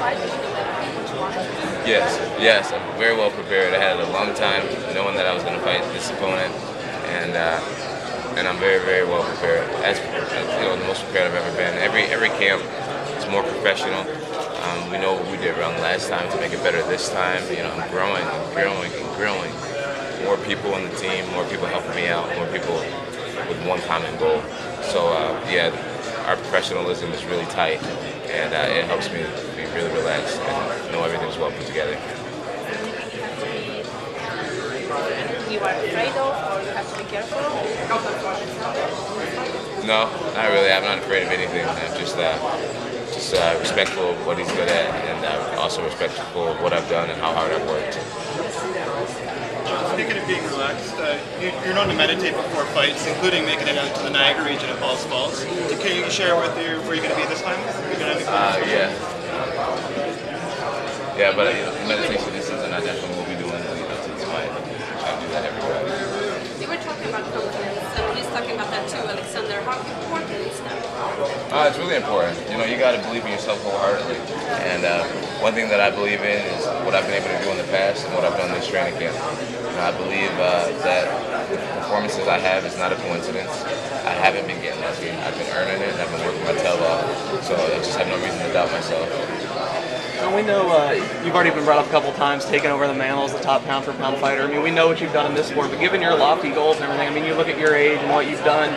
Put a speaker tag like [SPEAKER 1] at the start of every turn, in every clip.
[SPEAKER 1] fight? Did you know what you wanted to do?
[SPEAKER 2] Yes, I'm very well prepared. I had a long time knowing that I was going to fight this opponent, and I'm very, very well prepared. As you know, the most prepared I've ever been. Every camp is more professional. We know what we did wrong last time to make it better this time. You know, I'm growing and growing and growing. More people on the team, more people helping me out, more people with one common goal. So yeah, our professionalism is really tight, and it helps me be really relaxed and know everything's well put together.
[SPEAKER 1] You are afraid of, or you have to be careful?
[SPEAKER 2] No, not really. I'm not afraid of anything. I'm just respectful of what he's good at, and also respectful of what I've done and how hard I've worked.
[SPEAKER 3] Speaking of being relaxed, you're known to meditate before fights, including making it out to the Niagara region of Falls Falls. Can you share with you where you're going to be this time?
[SPEAKER 2] Yeah, but meditation this season, I definitely will be doing leading up to this fight. I do that every Friday.
[SPEAKER 1] You were talking about confidence, and he's talking about that too, Alexander. How important is that?
[SPEAKER 2] It's really important. You know, you got to believe in yourself wholeheartedly. And one thing that I believe in is what I've been able to do in the past and what I've done this training camp. You know, I believe that the performances I have is not a coincidence. I haven't been getting lucky. I've been earning it, and I've been working my tail off. So I just have no reason to doubt myself.
[SPEAKER 4] We know you've already been brought up a couple times, taking over the mantle as the top pound-for-pound fighter. I mean, we know what you've done in this sport, but given your lofty goals and everything, I mean, you look at your age and what you've done,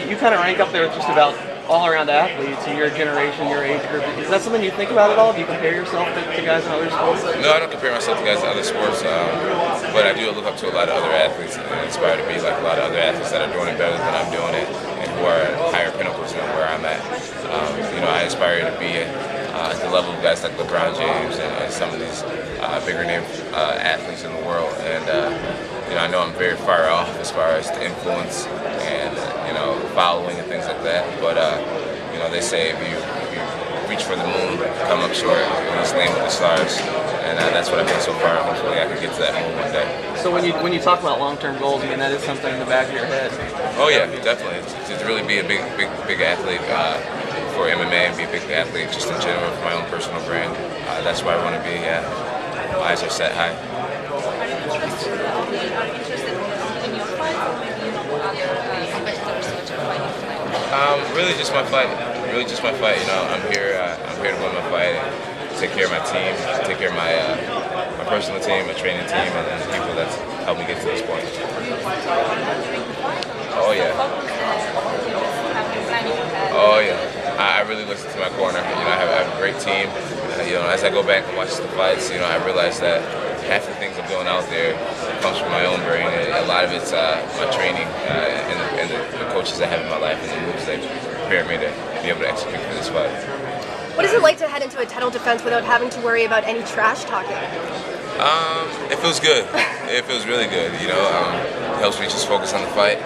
[SPEAKER 4] you kind of rank up there with just about all-around athletes in your generation, your age group. Is that something you think about at all? Do you compare yourself to guys in other sports?
[SPEAKER 2] No, I don't compare myself to guys in other sports, but I do look up to a lot of other athletes and aspire to be like a lot of other athletes that are doing it better than I'm doing it and who are at higher pinnacles than where I'm at. You know, I aspire to be at the level of guys like LeBron James and some of these bigger name athletes in the world, and you know, I know I'm very far off as far as the influence and you know, following and things like that. But you know, they say if you reach for the moon, come up short. You just land with the stars, and that's what I've done so far. Hopefully, I can get to that moon one day.
[SPEAKER 4] So when you talk about long-term goals, I mean, that is something in the back of your head.
[SPEAKER 2] Oh yeah, definitely. To really be a big athlete for MMA and be a big athlete just in general for my own personal brand. That's where I want to be. Yeah, my eyes are set high.
[SPEAKER 1] Are you interested in your fight, or maybe other competitors that you're fighting tonight?
[SPEAKER 2] Really just my fight. Really just my fight. You know, I'm here to win my fight and take care of my team, take care of my personal team, my training team, and the people that's helped me get to this point. Oh yeah. Oh yeah. I really listen to my corner. You know, I have a great team. You know, as I go back and watch the fights, you know, I realize that half the things I'm doing out there comes from my own brain. And a lot of it's my training and the coaches I have in my life and the moves that prepare me to be able to execute for this fight.
[SPEAKER 5] What is it like to head into a title defense without having to worry about any trash talking?
[SPEAKER 2] It feels good. It feels really good. You know, it helps me just focus on the fight.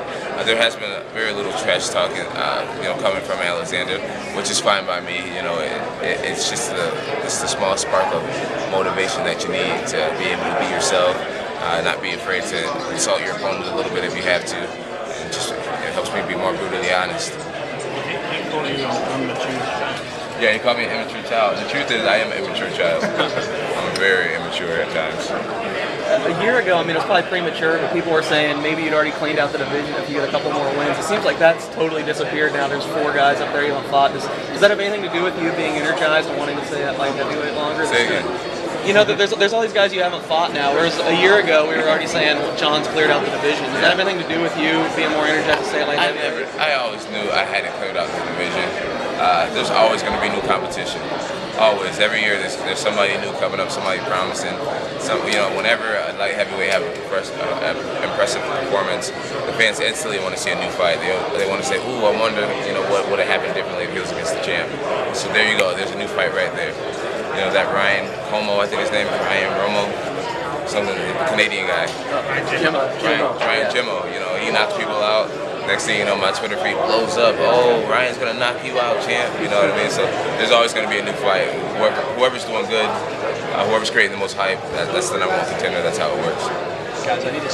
[SPEAKER 2] There has been very little trash talking, you know, coming from Alexander, which is fine by me. You know, it's just the small spark of motivation that you need to be able to be yourself, not be afraid to insult your opponent a little bit if you have to, and just it helps me be more brutally honest. Yeah, you call me an immature child. The truth is, I am an immature child. I'm very immature at times.
[SPEAKER 4] A year ago, I mean, it was probably premature, but people were saying maybe you'd already cleaned out the division if you get a couple more wins. It seems like that's totally disappeared now. There's 4 guys up there you haven't fought. Does that have anything to do with you being energized and wanting to stay at light heavyweight longer?
[SPEAKER 2] Say again.
[SPEAKER 4] You know, there's all these guys you haven't fought now, whereas a year ago we were already saying, well, John's cleared out the division. Does that have anything to do with you being more energized to stay at light heavyweight?
[SPEAKER 2] I always knew I hadn't cleared out the division. There's always going to be new competition. Always. Every year there's somebody new coming up, somebody promising. You know, whenever a light heavyweight have an impressive performance, the fans instantly want to see a new fight. They want to say, ooh, I wonder, you know, what would have happened differently if he was against the champ. So there you go. There's a new fight right there. You know, that Ryan Homo, I think his name is Ryan Romo, something, the Canadian guy. Ryan Jimmo. You know, he knocks people out. Next thing you know, my Twitter feed blows up. Oh, Ryan's gonna knock you out, champ. You know what I mean? So there's always gonna be a new fight. Whoever's doing good, whoever's creating the most hype, that's the #1 contender. That's how it works.
[SPEAKER 4] Guys, I need to